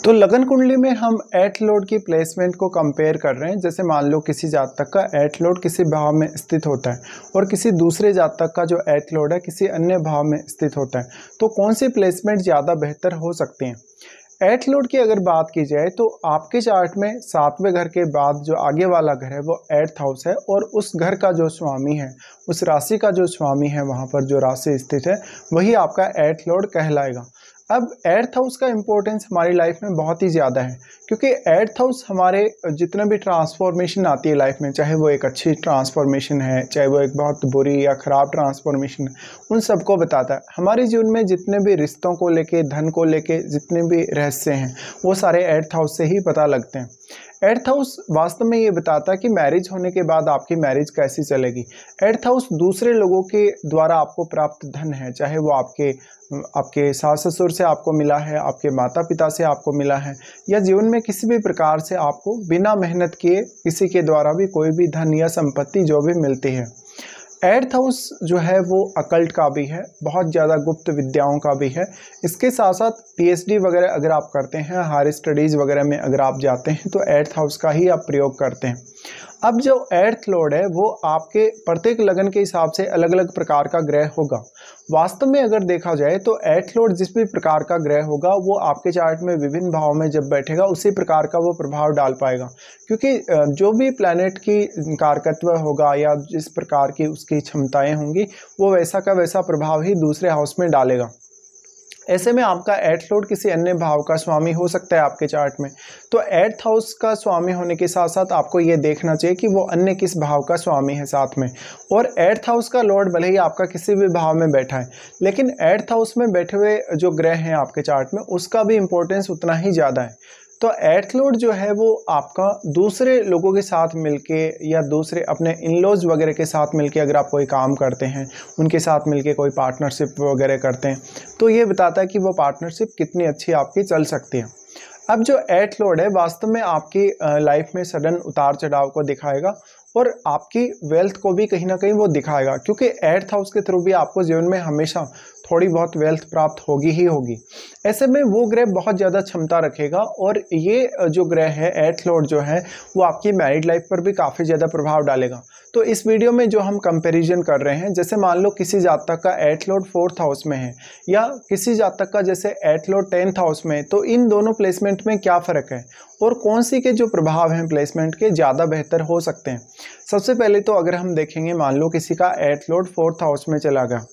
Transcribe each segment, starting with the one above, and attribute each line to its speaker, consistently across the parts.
Speaker 1: तो लगन कुंडली में हम एट लॉर्ड की प्लेसमेंट को कंपेयर कर रहे हैं। जैसे मान लो किसी जातक का एट लॉर्ड किसी भाव में स्थित होता है और किसी दूसरे जातक का जो एट लॉर्ड है किसी अन्य भाव में स्थित होता है, तो कौन सी प्लेसमेंट ज़्यादा बेहतर हो सकती हैं। एट लॉर्ड की अगर बात की जाए तो आपके चार्ट में 7वें घर के बाद जो आगे वाला घर है वो 8th हाउस है और उस घर का जो स्वामी है, उस राशि का जो स्वामी है, वहाँ पर जो राशि स्थित है वही आपका एट लॉर्ड कहलाएगा। अब 8th हाउस का इम्पोर्टेंस हमारी लाइफ में बहुत ही ज़्यादा है, क्योंकि 8th हाउस हमारे जितने भी ट्रांसफॉर्मेशन आती है लाइफ में, चाहे वो एक अच्छी ट्रांसफॉर्मेशन है, चाहे वो एक बहुत बुरी या ख़राब ट्रांसफॉर्मेशन है, उन सबको बताता है। हमारे जीवन में जितने भी रिश्तों को लेके, धन को लेके जितने भी रहस्य हैं वो सारे 8th हाउस से ही पता लगते हैं। 8th हाउस वास्तव में ये बताता है कि मैरिज होने के बाद आपकी मैरिज कैसी चलेगी। 8th हाउस दूसरे लोगों के द्वारा आपको प्राप्त धन है, चाहे वो आपके सास ससुर से आपको मिला है, आपके माता पिता से आपको मिला है, या जीवन में किसी भी प्रकार से आपको बिना मेहनत किए किसी के द्वारा भी कोई भी धन या संपत्ति जो भी मिलती है। 8th हाउस जो है वो अकल्ट का भी है, बहुत ज़्यादा गुप्त विद्याओं का भी है। इसके साथ साथ पीएचडी वगैरह अगर आप करते हैं, हायर स्टडीज़ वगैरह में अगर आप जाते हैं तो 8th हाउस का ही आप प्रयोग करते हैं। अब जो 8th लॉर्ड है वो आपके प्रत्येक लगन के हिसाब से अलग अलग प्रकार का ग्रह होगा। वास्तव में अगर देखा जाए तो 8th लॉर्ड जिस भी प्रकार का ग्रह होगा वो आपके चार्ट में विभिन्न भाव में जब बैठेगा उसी प्रकार का वो प्रभाव डाल पाएगा, क्योंकि जो भी प्लैनेट की कारकत्व होगा या जिस प्रकार की उसकी क्षमताएं होंगी वो वैसा का वैसा प्रभाव ही दूसरे हाउस में डालेगा। ऐसे में आपका 8th लॉर्ड किसी अन्य भाव का स्वामी हो सकता है आपके चार्ट में, तो 8th हाउस का स्वामी होने के साथ साथ आपको ये देखना चाहिए कि वो अन्य किस भाव का स्वामी है साथ में। और 8th हाउस का लॉर्ड भले ही आपका किसी भी भाव में बैठा है, लेकिन 8th हाउस में बैठे हुए जो ग्रह हैं आपके चार्ट में उसका भी इम्पोर्टेंस उतना ही ज़्यादा है। तो 8th लॉर्ड जो है वो आपका दूसरे लोगों के साथ मिलके या दूसरे अपने इन-लॉज वगैरह के साथ मिलके अगर आप कोई काम करते हैं, उनके साथ मिलके कोई पार्टनरशिप वगैरह करते हैं, तो ये बताता है कि वो पार्टनरशिप कितनी अच्छी आपकी चल सकती है। अब जो 8th लॉर्ड है वास्तव में आपकी लाइफ में सडन उतार चढ़ाव को दिखाएगा और आपकी वेल्थ को भी कहीं ना कहीं वो दिखाएगा, क्योंकि 8th हाउस के थ्रू भी आपको जीवन में हमेशा थोड़ी बहुत वेल्थ प्राप्त होगी ही होगी। ऐसे में वो ग्रह बहुत ज़्यादा क्षमता रखेगा और ये जो ग्रह है 8th लॉर्ड जो है वो आपकी मैरिड लाइफ पर भी काफ़ी ज़्यादा प्रभाव डालेगा। तो इस वीडियो में जो हम कंपैरिजन कर रहे हैं, जैसे मान लो किसी जातक का 8th लॉर्ड 4th हाउस में है या किसी जातक का जैसे 8th लॉर्ड 10th हाउस में है, तो इन दोनों प्लेसमेंट में क्या फ़र्क है और कौन सी के जो प्रभाव हैं प्लेसमेंट के ज़्यादा बेहतर हो सकते हैं। सबसे पहले तो अगर हम देखेंगे, मान लो किसी का 8th लॉर्ड 4th हाउस में चला गया,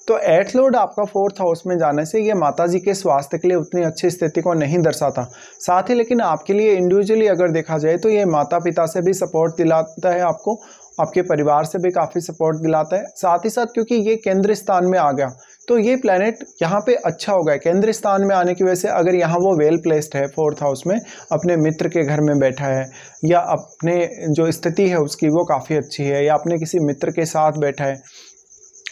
Speaker 1: तो 8th लॉर्ड आपका 4th हाउस में जाने से ये माताजी के स्वास्थ्य के लिए उतनी अच्छी स्थिति को नहीं दर्शाता। साथ ही लेकिन आपके लिए इंडिविजुअली अगर देखा जाए तो ये माता पिता से भी सपोर्ट दिलाता है, आपको आपके परिवार से भी काफ़ी सपोर्ट दिलाता है। साथ ही साथ क्योंकि ये केंद्र स्थान में आ गया तो ये प्लैनेट यहाँ पे अच्छा होगा। केंद्र स्थान में आने की वजह से अगर यहाँ वो वेल प्लेस्ड है 4th हाउस में, अपने मित्र के घर में बैठा है या अपने जो स्थिति है उसकी वो काफ़ी अच्छी है या अपने किसी मित्र के साथ बैठा है,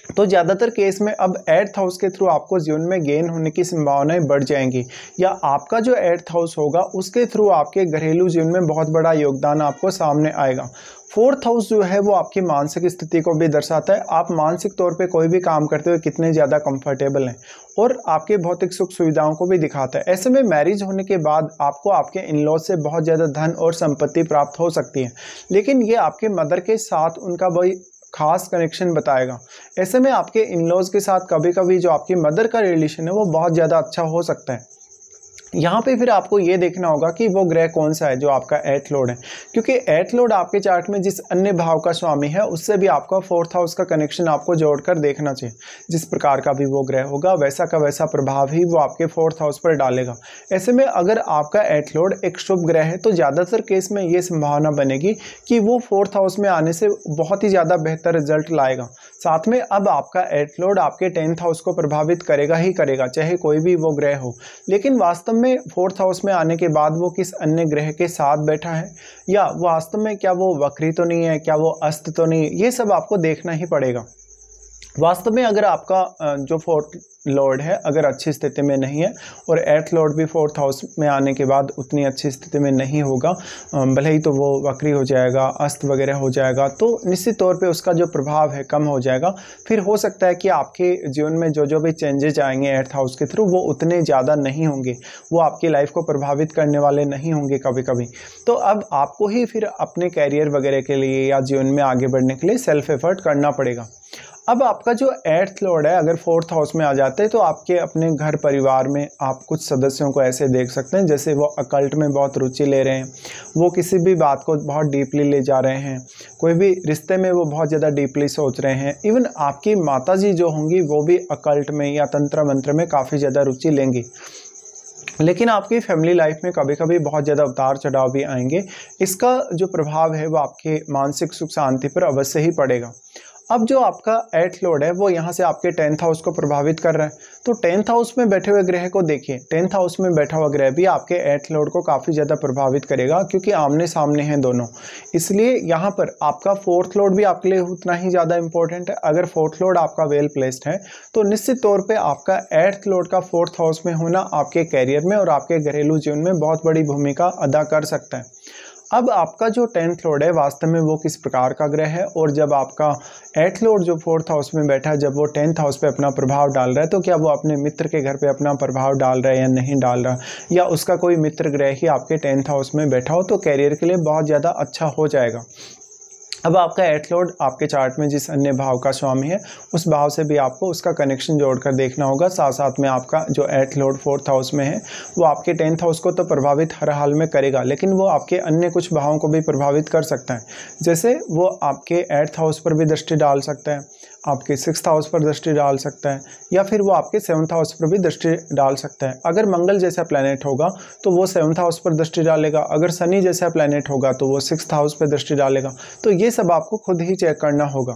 Speaker 1: तो ज़्यादातर केस में अब 8th हाउस के थ्रू आपको जीवन में गेन होने की संभावनाएं बढ़ जाएंगी, या आपका जो 8th हाउस होगा उसके थ्रू आपके घरेलू जीवन में बहुत बड़ा योगदान आपको सामने आएगा। 4th हाउस जो है वो आपकी मानसिक स्थिति को भी दर्शाता है, आप मानसिक तौर पे कोई भी काम करते हुए कितने ज़्यादा कंफर्टेबल हैं, और आपके भौतिक सुख सुविधाओं को भी दिखाता है। ऐसे में मैरिज होने के बाद आपको आपके इन-लॉज से बहुत ज़्यादा धन और संपत्ति प्राप्त हो सकती है, लेकिन ये आपके मदर के साथ उनका वही खास कनेक्शन बताएगा। ऐसे में आपके इन-लॉज के साथ कभी कभी जो आपकी मदर का रिलेशन है वो बहुत ज़्यादा अच्छा हो सकता है। यहाँ पे फिर आपको ये देखना होगा कि वो ग्रह कौन सा है जो आपका 8th लॉर्ड है, क्योंकि 8th लॉर्ड आपके चार्ट में जिस अन्य भाव का स्वामी है उससे भी आपका 4th हाउस का कनेक्शन आपको जोड़कर देखना चाहिए। जिस प्रकार का भी वो ग्रह होगा वैसा का वैसा प्रभाव ही वो आपके 4th हाउस पर डालेगा। ऐसे में अगर आपका 8th लॉर्ड एक शुभ ग्रह है तो ज़्यादातर केस में ये संभावना बनेगी कि वो 4th हाउस में आने से बहुत ही ज़्यादा बेहतर रिजल्ट लाएगा। साथ में अब आपका 8th लॉर्ड आपके 10th हाउस को प्रभावित करेगा ही करेगा, चाहे कोई भी वो ग्रह हो। लेकिन वास्तव में 4th हाउस में आने के बाद वो किस अन्य ग्रह के साथ बैठा है, या वास्तव में क्या वो वक्री तो नहीं है, क्या वो अस्त तो नहीं है, ये सब आपको देखना ही पड़ेगा। वास्तव में अगर आपका जो फोर्थ लॉर्ड है अगर अच्छी स्थिति में नहीं है और एट्थ लॉर्ड भी फोर्थ हाउस में आने के बाद उतनी अच्छी स्थिति में नहीं होगा, भले ही तो वो वक्री हो जाएगा, अस्त वगैरह हो जाएगा, तो निश्चित तौर पे उसका जो प्रभाव है कम हो जाएगा। फिर हो सकता है कि आपके जीवन में जो जो भी चेंजेज आएंगे एट्थ हाउस के थ्रू वो उतने ज़्यादा नहीं होंगे, वो आपकी लाइफ को प्रभावित करने वाले नहीं होंगे कभी कभी। तो अब आपको ही फिर अपने कैरियर वगैरह के लिए या जीवन में आगे बढ़ने के लिए सेल्फ एफर्ट करना पड़ेगा। अब आपका जो एट्थ लॉर्ड है अगर फोर्थ हाउस में आ जाते हैं तो आपके अपने घर परिवार में आप कुछ सदस्यों को ऐसे देख सकते हैं जैसे वो अकल्ट में बहुत रुचि ले रहे हैं, वो किसी भी बात को बहुत डीपली ले जा रहे हैं, कोई भी रिश्ते में वो बहुत ज़्यादा डीपली सोच रहे हैं। इवन आपकी माताजी जो होंगी वो भी अकल्ट में या तंत्र मंत्र में काफ़ी ज़्यादा रुचि लेंगी। लेकिन आपकी फैमिली लाइफ में कभी कभी बहुत ज़्यादा उतार चढ़ाव भी आएंगे। इसका जो प्रभाव है वो आपके मानसिक सुख शांति पर अवश्य ही पड़ेगा। अब जो आपका एट्थ लॉर्ड है वो यहाँ से आपके 10th हाउस को प्रभावित कर रहा है, तो 10th हाउस में बैठे हुए ग्रह को देखिए, 10th हाउस में बैठा हुआ ग्रह भी आपके एट्थ लॉर्ड को काफ़ी ज़्यादा प्रभावित करेगा क्योंकि आमने सामने हैं दोनों। इसलिए यहाँ पर आपका फोर्थ लॉर्ड भी आपके लिए उतना ही ज़्यादा इंपॉर्टेंट है। अगर फोर्थ लॉर्ड आपका वेल प्लेस्ड है तो निश्चित तौर पर आपका एट्थ लॉर्ड का फोर्थ हाउस में होना आपके कैरियर में और आपके घरेलू जीवन में बहुत बड़ी भूमिका अदा कर सकता है। अब आपका जो 10th लॉर्ड है वास्तव में वो किस प्रकार का ग्रह है, और जब आपका 8th लॉर्ड जो 4th हाउस में बैठा है जब वो 10th हाउस पे अपना प्रभाव डाल रहा है तो क्या वो अपने मित्र के घर पे अपना प्रभाव डाल रहा है या नहीं डाल रहा, या उसका कोई मित्र ग्रह ही आपके 10th हाउस में बैठा हो तो कैरियर के लिए बहुत ज़्यादा अच्छा हो जाएगा। अब आपका 8th लॉर्ड आपके चार्ट में जिस अन्य भाव का स्वामी है उस भाव से भी आपको उसका कनेक्शन जोड़कर देखना होगा। साथ साथ में आपका जो 8th लॉर्ड 4th हाउस में है वो आपके 10th हाउस को तो प्रभावित हर हाल में करेगा, लेकिन वो आपके अन्य कुछ भावों को भी प्रभावित कर सकता है। जैसे वो आपके 8th हाउस पर भी दृष्टि डाल सकता है, आपके 6th हाउस पर दृष्टि डाल सकता है, या फिर वो आपके 7th हाउस पर भी दृष्टि डाल सकता है। अगर मंगल जैसा प्लैनेट होगा तो वो 7th हाउस पर दृष्टि डालेगा, अगर शनि जैसा प्लैनेट होगा तो वो 6th हाउस पर दृष्टि डालेगा। तो ये सब आपको खुद ही चेक करना होगा।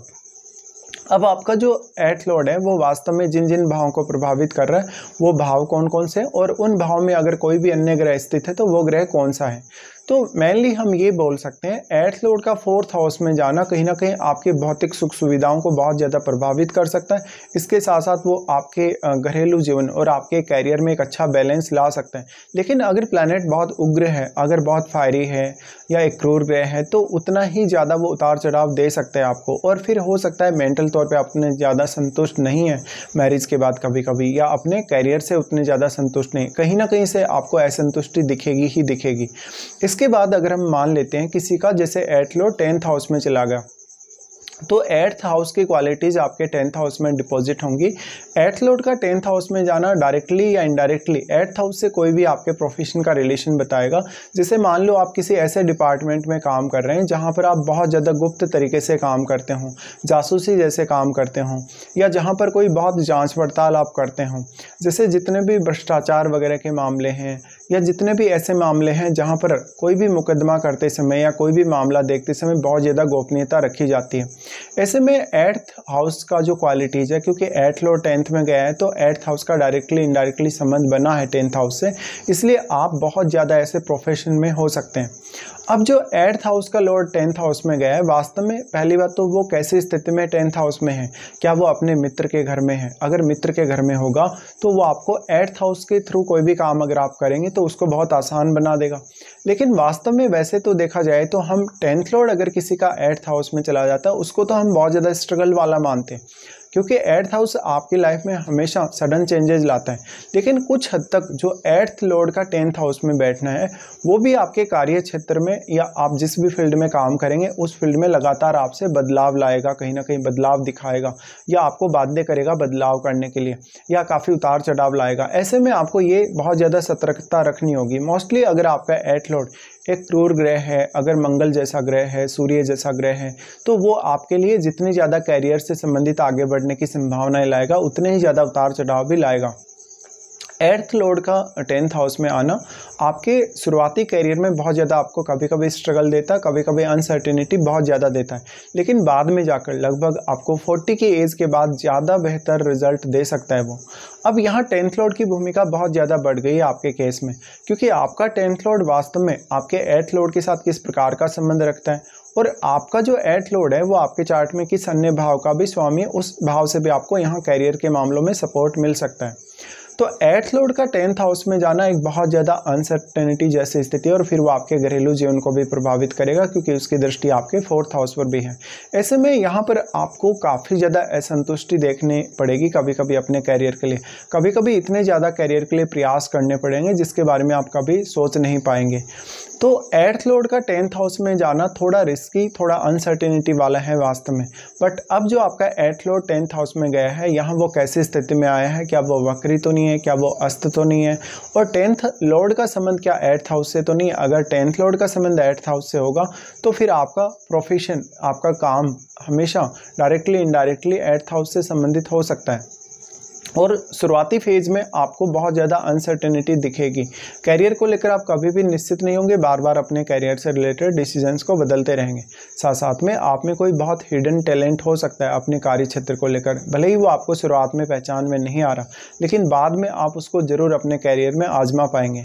Speaker 1: अब आपका जो 8th लॉर्ड है वो वास्तव में जिन जिन भावों को प्रभावित कर रहा है वो भाव कौन कौन से, और उन भाव में अगर कोई भी अन्य ग्रह स्थित है तो वो ग्रह कौन सा है। तो मेनली हम ये बोल सकते हैं 8th लॉर्ड का 4th हाउस में जाना कहीं ना कहीं आपकी भौतिक सुख सुविधाओं को बहुत ज़्यादा प्रभावित कर सकता है। इसके साथ साथ वो आपके घरेलू जीवन और आपके कैरियर में एक अच्छा बैलेंस ला सकता है। लेकिन अगर प्लैनेट बहुत उग्र है, अगर बहुत फायरी है या एक क्रूर ग्रह है तो उतना ही ज़्यादा वो उतार चढ़ाव दे सकता है आपको, और फिर हो सकता है मेंटल तौर पे अपने ज़्यादा संतुष्ट नहीं है मैरिज के बाद कभी कभी, या अपने कैरियर से उतने ज़्यादा संतुष्ट नहीं, कहीं ना कहीं से आपको असंतुष्टि दिखेगी ही दिखेगी। इसके बाद अगर हम मान लेते हैं किसी का जैसे 8th लॉर्ड 10th हाउस में चला गया तो 8th हाउस की क्वालिटीज़ आपके 10th हाउस में डिपॉजिट होंगी। 8th लॉर्ड का 10th हाउस में जाना डायरेक्टली या इनडायरेक्टली 8th हाउस से कोई भी आपके प्रोफेशन का रिलेशन बताएगा। जैसे मान लो आप किसी ऐसे डिपार्टमेंट में काम कर रहे हैं जहां पर आप बहुत ज़्यादा गुप्त तरीके से काम करते हों, जासूसी जैसे काम करते हों, या जहां पर कोई बहुत जाँच पड़ताल आप करते हों, जैसे जितने भी भ्रष्टाचार वगैरह के मामले हैं या जितने भी ऐसे मामले हैं जहां पर कोई भी मुकदमा करते समय या कोई भी मामला देखते समय बहुत ज़्यादा गोपनीयता रखी जाती है। ऐसे में 8th हाउस का जो क्वालिटीज़ है, क्योंकि 8th लॉर्ड 10th में गया है तो 8th हाउस का डायरेक्टली इनडायरेक्टली संबंध बना है 10th हाउस से, इसलिए आप बहुत ज़्यादा ऐसे प्रोफेशन में हो सकते हैं। अब जो 8th हाउस का लॉर्ड 10th हाउस में गया है, वास्तव में पहली बात तो वो कैसी स्थिति में 10th हाउस में है, क्या वो अपने मित्र के घर में है। अगर मित्र के घर में होगा तो वो आपको 8th हाउस के थ्रू कोई भी काम अगर आप करेंगे तो उसको बहुत आसान बना देगा। लेकिन वास्तव में वैसे तो देखा जाए तो हम 10th लॉर्ड अगर किसी का 8th हाउस में चला जाता है उसको तो हम बहुत ज़्यादा स्ट्रगल वाला मानते हैं, क्योंकि 8th हाउस आपकी लाइफ में हमेशा सडन चेंजेस लाता है। लेकिन कुछ हद तक जो 8th लॉर्ड का 10th हाउस में बैठना है वो भी आपके कार्य क्षेत्र में या आप जिस भी फील्ड में काम करेंगे उस फील्ड में लगातार आपसे बदलाव लाएगा, कहीं ना कहीं बदलाव दिखाएगा या आपको बाध्य करेगा बदलाव करने के लिए, या काफ़ी उतार चढ़ाव लाएगा। ऐसे में आपको ये बहुत ज़्यादा सतर्कता रखनी होगी। मोस्टली अगर आपका 8th लॉर्ड एक क्रूर ग्रह है, अगर मंगल जैसा ग्रह है, सूर्य जैसा ग्रह है, तो वो आपके लिए जितनी ज़्यादा कैरियर से संबंधित आगे बढ़ने की संभावनाएं लाएगा उतने ही ज़्यादा उतार चढ़ाव भी लाएगा। 8th लॉर्ड का 10th हाउस में आना आपके शुरुआती कैरियर में बहुत ज़्यादा आपको कभी कभी स्ट्रगल देता है, कभी कभी अनसर्टेनिटी बहुत ज़्यादा देता है, लेकिन बाद में जाकर लगभग आपको 40 की एज के बाद ज़्यादा बेहतर रिजल्ट दे सकता है वो। अब यहाँ 10th लॉर्ड की भूमिका बहुत ज़्यादा बढ़ गई है आपके केस में, क्योंकि आपका 10th लॉर्ड वास्तव में आपके 8th लॉर्ड के साथ किस प्रकार का संबंध रखता है और आपका जो एट लॉर्ड है वो आपके चार्ट में किस अन्य भाव का भी स्वामी है, उस भाव से भी आपको यहाँ कैरियर के मामलों में सपोर्ट मिल सकता है। तो एट लॉर्ड का 10th हाउस में जाना एक बहुत ज़्यादा अनसर्टेनिटी जैसी स्थिति है और फिर वो आपके घरेलू जीवन को भी प्रभावित करेगा क्योंकि उसकी दृष्टि आपके 4th हाउस पर भी है। ऐसे में यहाँ पर आपको काफ़ी ज़्यादा असंतुष्टि देखनी पड़ेगी कभी कभी अपने कैरियर के लिए, कभी कभी इतने ज़्यादा कैरियर के लिए प्रयास करने पड़ेंगे जिसके बारे में आप कभी सोच नहीं पाएंगे। तो एट्थ लॉर्ड का 10th हाउस में जाना थोड़ा रिस्की, थोड़ा अनसर्टेनिटी वाला है वास्तव में। बट अब जो आपका एट्थ लॉर्ड 10th हाउस में गया है, यहाँ वो कैसी स्थिति में आया है, क्या वो वक्री तो नहीं है, क्या वो अस्त तो नहीं है, और 10th लॉर्ड का संबंध क्या 8th हाउस से तो नहीं है। अगर 10th लॉर्ड का संबंध 8th हाउस से होगा तो फिर आपका प्रोफेशन, आपका काम हमेशा डायरेक्टली इनडायरेक्टली 8th हाउस से संबंधित हो सकता है और शुरुआती फेज में आपको बहुत ज़्यादा अनसर्टेनिटी दिखेगी। कैरियर को लेकर आप कभी भी निश्चित नहीं होंगे, बार बार अपने कैरियर से रिलेटेड डिसीजंस को बदलते रहेंगे। साथ साथ में आप में कोई बहुत हिडन टैलेंट हो सकता है अपने कार्य क्षेत्र को लेकर, भले ही वो आपको शुरुआत में पहचान में नहीं आ रहा, लेकिन बाद में आप उसको ज़रूर अपने कैरियर में आजमा पाएंगे।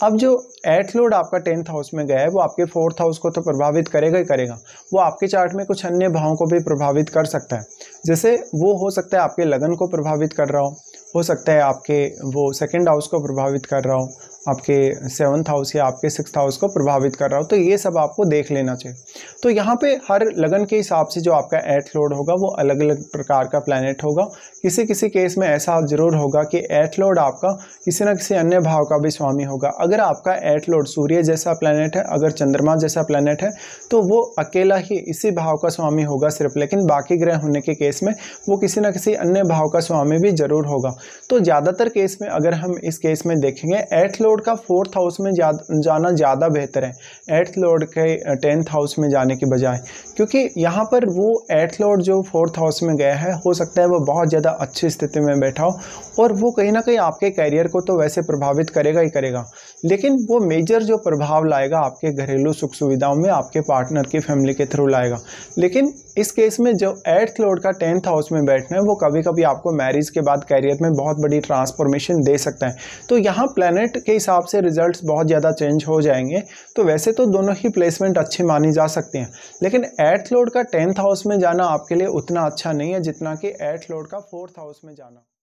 Speaker 1: अब जो एट्थ लॉर्ड आपका 10th हाउस में गया है वो आपके 4th हाउस को तो प्रभावित करेगा ही करेगा, वो आपके चार्ट में कुछ अन्य भावों को भी प्रभावित कर सकता है। जैसे वो हो सकता है आपके लगन को प्रभावित कर रहा हो सकता है आपके वो 2nd हाउस को प्रभावित कर रहा हो, आपके 7th हाउस या आपके 6th हाउस को प्रभावित कर रहा हो, तो ये सब आपको देख लेना चाहिए। तो यहाँ पे हर लगन के हिसाब से जो आपका एट्थ लॉर्ड होगा वो अलग अलग प्रकार का प्लैनेट होगा। किसी किसी केस में ऐसा जरूर होगा कि एट्थ लॉर्ड आपका किसी न किसी अन्य भाव का भी स्वामी होगा। अगर आपका एट्थ लॉर्ड सूर्य जैसा प्लैनेट है, अगर चंद्रमा जैसा प्लैनेट है, तो वो अकेला ही इसी भाव का स्वामी होगा सिर्फ, लेकिन बाकी ग्रह होने के केस में वो किसी न किसी अन्य भाव का स्वामी भी जरूर होगा। तो ज़्यादातर केस में अगर हम इस केस में देखेंगे एट्थ लॉर्ड का 4th हाउस में जाना ज़्यादा बेहतर है एट्थ लॉर्ड के 10th हाउस में जाने के बजाय, क्योंकि यहाँ पर वो एट्थ लॉर्ड जो 4th हाउस में गया है हो सकता है वो बहुत ज़्यादा अच्छी स्थिति में बैठा हो और वो कहीं ना कहीं आपके कैरियर को तो वैसे प्रभावित करेगा ही करेगा, लेकिन वो मेजर जो प्रभाव लाएगा आपके घरेलू सुख सुविधाओं में आपके पार्टनर की फैमिली के थ्रू लाएगा। लेकिन इस केस में जो एट्थ लॉर्ड का 10th हाउस में बैठना है वो कभी कभी आपको मैरिज के बाद कैरियर में बहुत बड़ी ट्रांसफॉर्मेशन दे सकता है। तो यहाँ प्लैनेट के हिसाब से रिजल्ट्स बहुत ज़्यादा चेंज हो जाएंगे। तो वैसे तो दोनों ही प्लेसमेंट अच्छी मानी जा सकती हैं, लेकिन एट्थ लॉर्ड का 10th हाउस में जाना आपके लिए उतना अच्छा नहीं है जितना कि एट्थ लॉर्ड का 4th हाउस में जाना।